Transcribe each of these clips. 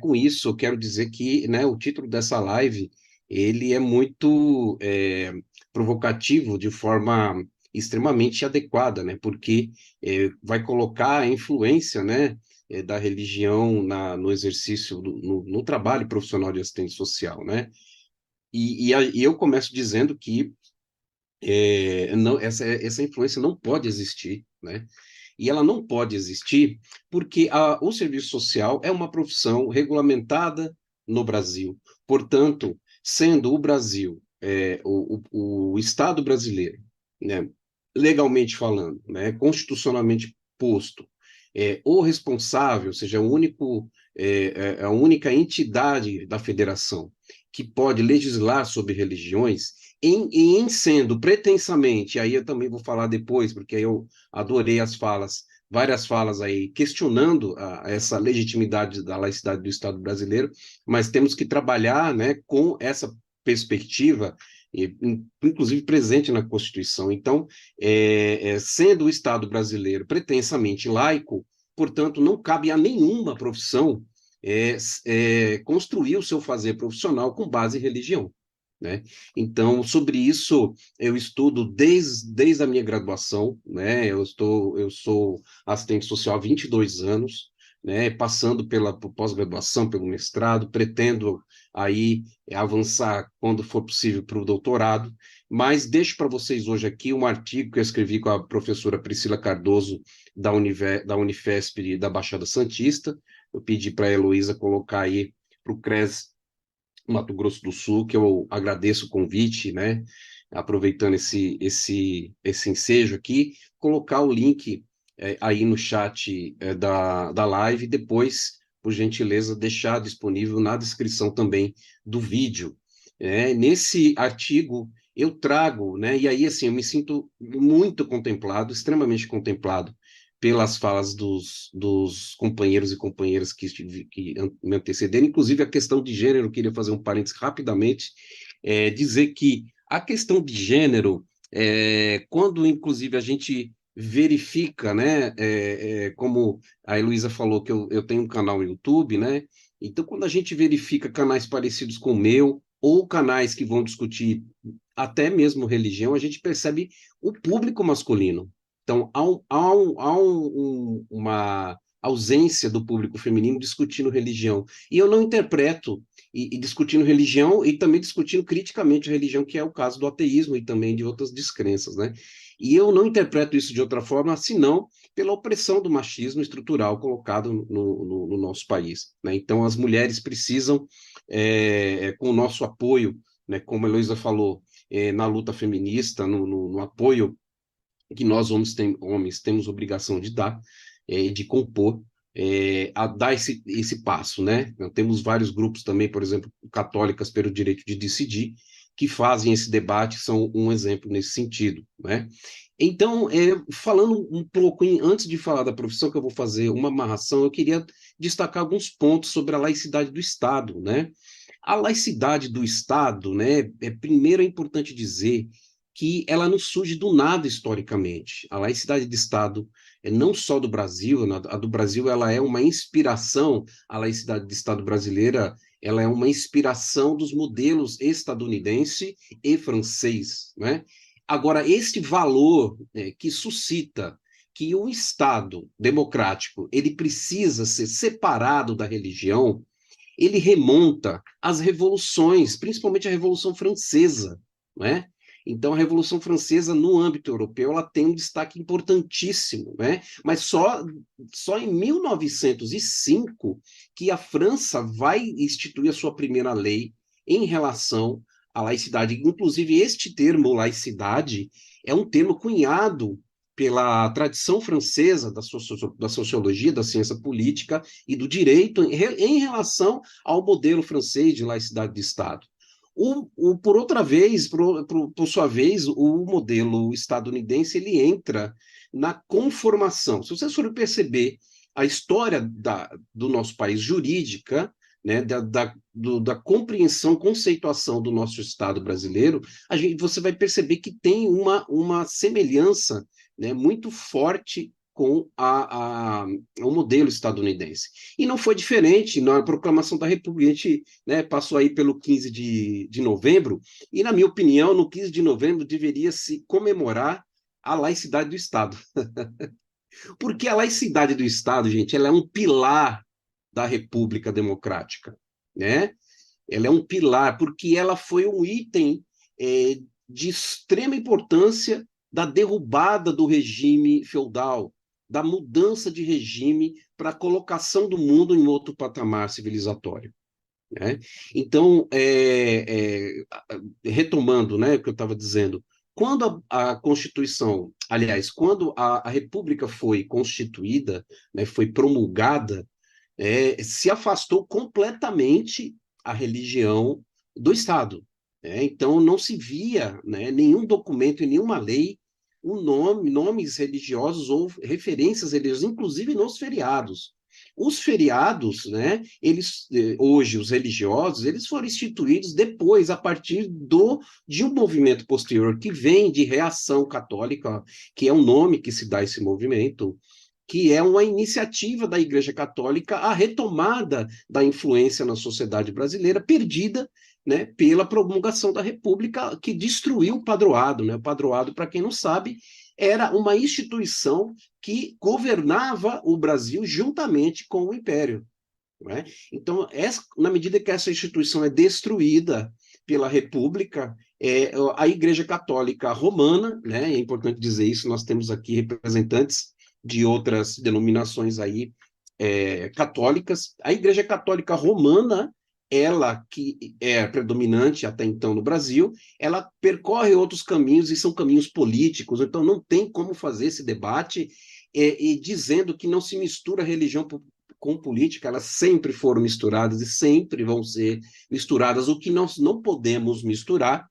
com isso, eu quero dizer que, né, o título dessa live, ele é muito provocativo de forma extremamente adequada, né, porque vai colocar a influência, né, da religião no exercício, no trabalho profissional de assistente social, né, e eu começo dizendo que não, essa influência não pode existir, né? E ela não pode existir porque o serviço social é uma profissão regulamentada no Brasil. Portanto, sendo o Brasil, o Estado brasileiro, né, legalmente falando, né, constitucionalmente posto, o responsável, ou seja, a única entidade da federação que pode legislar sobre religiões, em sendo pretensamente, aí eu também vou falar depois, porque aí eu adorei várias falas aí questionando essa legitimidade da laicidade do Estado brasileiro, mas temos que trabalhar, né, com essa perspectiva, inclusive presente na Constituição. Então, sendo o Estado brasileiro pretensamente laico, portanto, não cabe a nenhuma profissão construir o seu fazer profissional com base em religião, né? Então, sobre isso, eu estudo desde a minha graduação, né? Eu sou assistente social há 22 anos, né? Passando por pós-graduação, pelo mestrado, pretendo aí avançar, quando for possível, para o doutorado, mas deixo para vocês hoje aqui um artigo que eu escrevi com a professora Priscila Cardoso, da Unifesp da Baixada Santista. Eu pedi para a Heloísa colocar aí para o CRES Mato Grosso do Sul, que eu agradeço o convite, né? Aproveitando esse ensejo aqui, colocar o link aí no chat da live, e depois, por gentileza, deixar disponível na descrição também do vídeo. Nesse artigo, eu trago, né? E aí, assim, eu me sinto muito contemplado, extremamente contemplado, pelas falas dos companheiros e companheiras que me antecederam, inclusive a questão de gênero, eu queria fazer um parênteses rapidamente, dizer que a questão de gênero, quando inclusive a gente verifica, né, como a Heloísa falou, que eu tenho um canal no YouTube, né, então quando a gente verifica canais parecidos com o meu, ou canais que vão discutir até mesmo religião, a gente percebe o público masculino. Então, uma ausência do público feminino discutindo religião. E eu não interpreto e discutindo religião e também discutindo criticamente a religião, que é o caso do ateísmo e também de outras descrenças, né? E eu não interpreto isso de outra forma, senão pela opressão do machismo estrutural colocado no nosso país, né? Então, as mulheres precisam, com o nosso apoio, né, como a Heloísa falou, na luta feminista, no apoio que nós homens temos obrigação de dar, de compor, a dar esse passo, né? Nós temos vários grupos também, por exemplo, Católicas pelo Direito de Decidir, que fazem esse debate, são um exemplo nesse sentido, né? Então, falando um pouco, antes de falar da profissão, que eu vou fazer uma amarração, eu queria destacar alguns pontos sobre a laicidade do Estado, né? A laicidade do Estado, né? Primeiro é importante dizer que ela não surge do nada historicamente. A laicidade de Estado é não só do Brasil, a do Brasil ela é uma inspiração, a laicidade de Estado brasileira ela é uma inspiração dos modelos estadunidense e francês, né? Agora, este valor que suscita que o Estado democrático ele precisa ser separado da religião, ele remonta às revoluções, principalmente a Revolução Francesa, né? Então, a Revolução Francesa, no âmbito europeu, ela tem um destaque importantíssimo, né? Mas só em 1905 que a França vai instituir a sua primeira lei em relação à laicidade. Inclusive, este termo, laicidade, é um termo cunhado pela tradição francesa da sociologia, da ciência política e do direito em relação ao modelo francês de laicidade de Estado. Por sua vez, o modelo estadunidense ele entra na conformação. Se vocês forem perceber a história do nosso país jurídica, né, da compreensão, conceituação do nosso Estado brasileiro, você vai perceber que tem uma semelhança, né, muito forte com o modelo estadunidense. E não foi diferente na proclamação da República. A gente, né, passou aí pelo 15 de novembro, e, na minha opinião, no 15 de novembro deveria se comemorar a laicidade do Estado. Porque a laicidade do Estado, gente, ela é um pilar da República Democrática, né? Ela é um pilar, porque ela foi um item de extrema importância da derrubada do regime feudal, da mudança de regime para a colocação do mundo em outro patamar civilizatório, né? Então, retomando, né, o que eu estava dizendo, quando a Constituição, aliás, quando a República foi constituída, né, foi promulgada, se afastou completamente a religião do Estado, né? Então, não se via, né, nenhum documento e nenhuma lei nomes religiosos ou referências religiosas, inclusive nos feriados. Os feriados, né, hoje, os religiosos, eles foram instituídos depois, a partir de um movimento posterior, que vem de Reação Católica, que é o nome que se dá a esse movimento, que é uma iniciativa da Igreja Católica a retomada da influência na sociedade brasileira, perdida, né, pela promulgação da República, que destruiu o padroado, né? O padroado, para quem não sabe, era uma instituição que governava o Brasil juntamente com o Império, né? Então, na medida que essa instituição é destruída pela República, a Igreja Católica Romana, né, é importante dizer isso, nós temos aqui representantes de outras denominações aí, católicas. A Igreja Católica Romana, ela que é predominante até então no Brasil, ela percorre outros caminhos, e são caminhos políticos, então não tem como fazer esse debate e dizendo que não se mistura religião com política. Elas sempre foram misturadas e sempre vão ser misturadas. O que nós não podemos misturar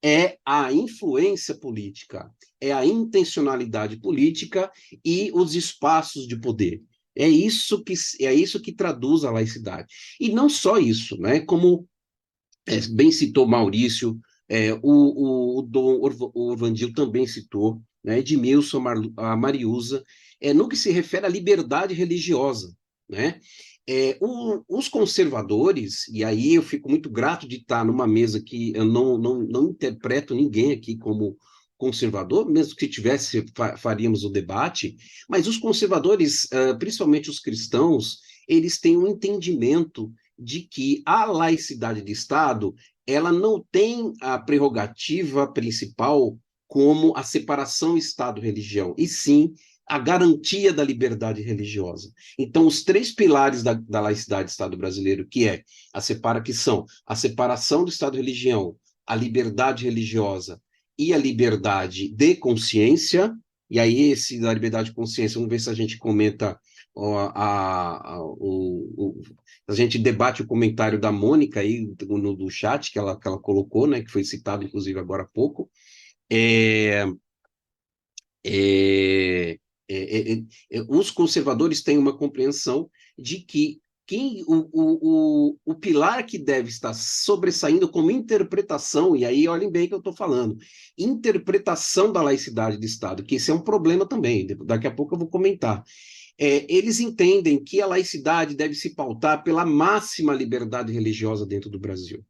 é a influência política, é a intencionalidade política e os espaços de poder. É isso que traduz a laicidade. E não só isso, né? Como bem citou Maurício, o Dom Orvandil também citou, né? Edmilson, a Mariusa, no que se refere à liberdade religiosa, né? Os conservadores, e aí eu fico muito grato de estar numa mesa que eu não interpreto ninguém aqui como conservador, mesmo que tivesse, faríamos o debate, mas os conservadores, principalmente os cristãos, eles têm um entendimento de que a laicidade de Estado, ela não tem a prerrogativa principal como a separação Estado-religião, e sim a garantia da liberdade religiosa. Então, os três pilares da laicidade do Estado brasileiro, que são a separação do Estado-religião, a liberdade religiosa e a liberdade de consciência, e aí esse da liberdade de consciência, vamos ver se a gente comenta, a gente debate o comentário da Mônica aí do chat que ela colocou, né, que foi citado inclusive agora há pouco. Os conservadores têm uma compreensão de que o pilar que deve estar sobressaindo como interpretação, e aí olhem bem o que eu estou falando, interpretação da laicidade do Estado, que esse é um problema também, daqui a pouco eu vou comentar. Eles entendem que a laicidade deve se pautar pela máxima liberdade religiosa dentro do Brasil,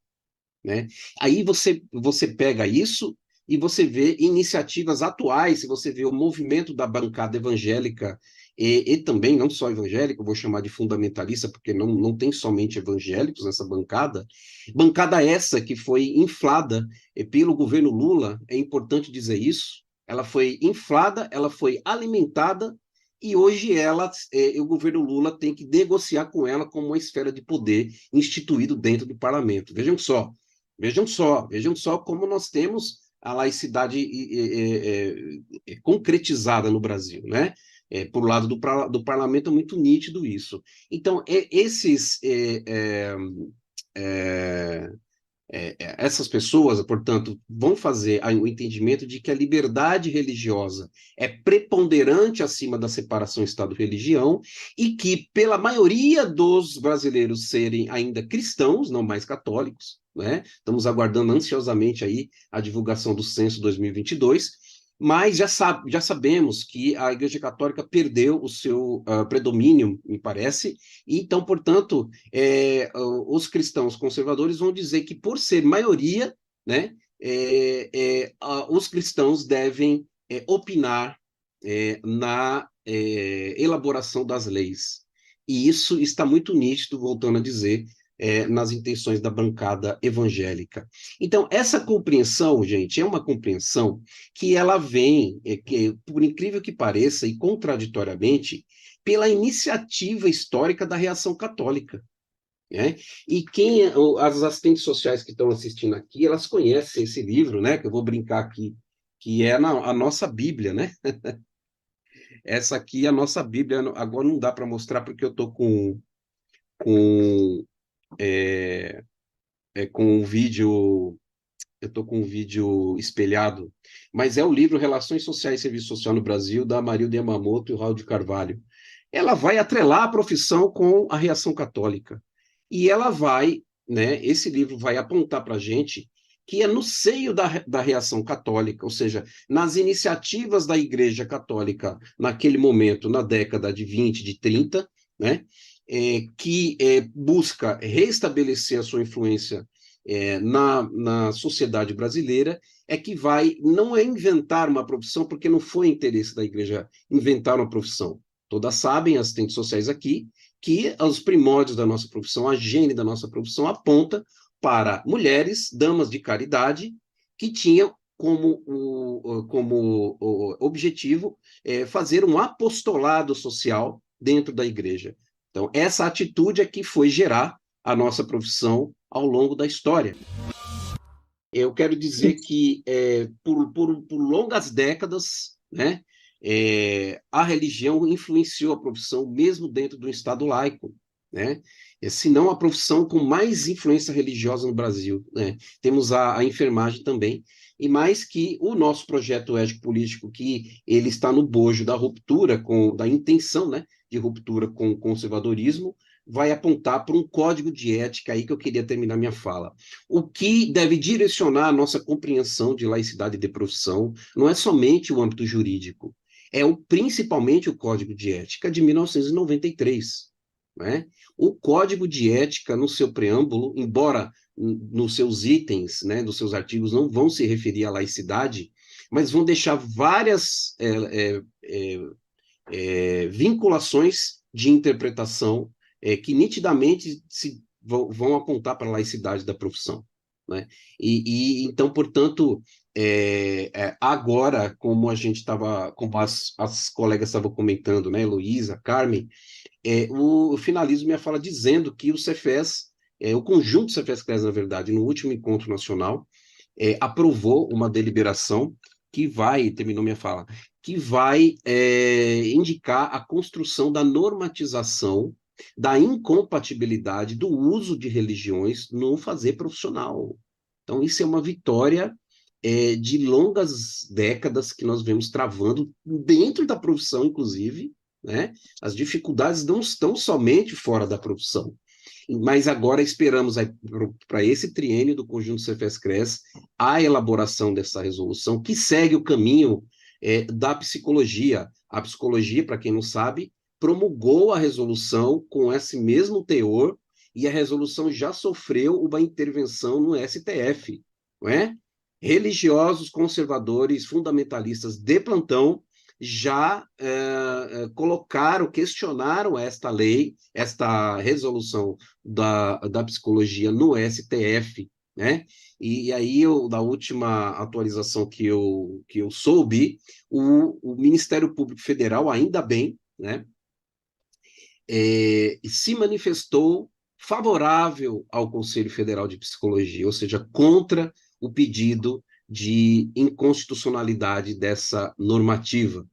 né? Aí você pega isso e você vê iniciativas atuais, se você vê o movimento da bancada evangélica, e também não só evangélica, eu vou chamar de fundamentalista, porque não tem somente evangélicos nessa bancada essa que foi inflada pelo governo Lula, é importante dizer isso, ela foi inflada, ela foi alimentada, e hoje o governo Lula tem que negociar com ela como uma esfera de poder instituído dentro do parlamento. Vejam só como nós temos a laicidade concretizada no Brasil, né? Por lado do parlamento é muito nítido isso. Então, essas pessoas, portanto, vão fazer o entendimento de que a liberdade religiosa é preponderante acima da separação Estado-religião, e que, pela maioria dos brasileiros serem ainda cristãos, não mais católicos, né? Estamos aguardando ansiosamente aí a divulgação do censo 2022, Mas já sabemos que a Igreja Católica perdeu o seu predomínio, me parece, e então, portanto, os cristãos conservadores vão dizer que, por ser maioria, né, os cristãos devem opinar na elaboração das leis. E isso está muito nítido, voltando a dizer, nas intenções da bancada evangélica. Então, essa compreensão, gente, é uma compreensão que ela vem, por incrível que pareça, e contraditoriamente, pela iniciativa histórica da reação católica. Né? E as assistentes sociais que estão assistindo aqui, elas conhecem esse livro, né? Que eu vou brincar aqui, que é a nossa Bíblia, né? Essa aqui é a nossa Bíblia. Agora não dá para mostrar porque eu estou com, com um vídeo. Eu estou com um vídeo espelhado, mas é o livro Relações Sociais e Serviço Social no Brasil, da Marilda Yamamoto e o Raul de Carvalho. Ela vai atrelar a profissão com a reação católica. E ela vai, né, esse livro vai apontar para a gente que é no seio da reação católica, ou seja, nas iniciativas da Igreja Católica naquele momento, na década de 20, de 30, né, que busca restabelecer a sua influência na sociedade brasileira, é que vai, não é inventar uma profissão, porque não foi interesse da igreja inventar uma profissão. Todas sabem, as assistentes sociais aqui, que os primórdios da nossa profissão, a gênese da nossa profissão, aponta para mulheres, damas de caridade, que tinham como objetivo fazer um apostolado social dentro da igreja. Então, essa atitude é que foi gerar a nossa profissão ao longo da história. Eu quero dizer que, por longas décadas, né, a religião influenciou a profissão, mesmo dentro do Estado laico, né? Se não a profissão com mais influência religiosa no Brasil, né? Temos a enfermagem também, e mais que o nosso projeto ético-político, que ele está no bojo da ruptura, da intenção, né, de ruptura com o conservadorismo, vai apontar para um código de ética aí que eu queria terminar minha fala. O que deve direcionar a nossa compreensão de laicidade de profissão não é somente o âmbito jurídico, principalmente o Código de Ética de 1993. Né? O Código de Ética, no seu preâmbulo, embora nos seus itens, né, nos seus artigos, não vão se referir à laicidade, mas vão deixar várias vinculações de interpretação que nitidamente vão apontar para a laicidade da profissão. Né? Então, portanto, agora, como a gente estava, como as colegas estavam comentando, né, Heloísa, Carmen, o finalismo minha fala dizendo que o Cefes, o conjunto Cefes-CRES, na verdade, no último encontro nacional, aprovou uma deliberação que vai, terminou minha fala, que vai indicar a construção da normatização da incompatibilidade do uso de religiões no fazer profissional. Então, isso é uma vitória de longas décadas que nós vemos travando dentro da profissão, inclusive, né? As dificuldades não estão somente fora da profissão, mas agora esperamos para esse triênio do conjunto Cefes-CRES a elaboração dessa resolução, que segue o caminho da psicologia. A psicologia, para quem não sabe, promulgou a resolução com esse mesmo teor, e a resolução já sofreu uma intervenção no STF, não é? Religiosos, conservadores, fundamentalistas de plantão já colocaram, questionaram esta lei, esta resolução da psicologia no STF, né? E aí, da última atualização que eu soube, o Ministério Público Federal, ainda bem, né, se manifestou favorável ao Conselho Federal de Psicologia, ou seja, contra o pedido de inconstitucionalidade dessa normativa.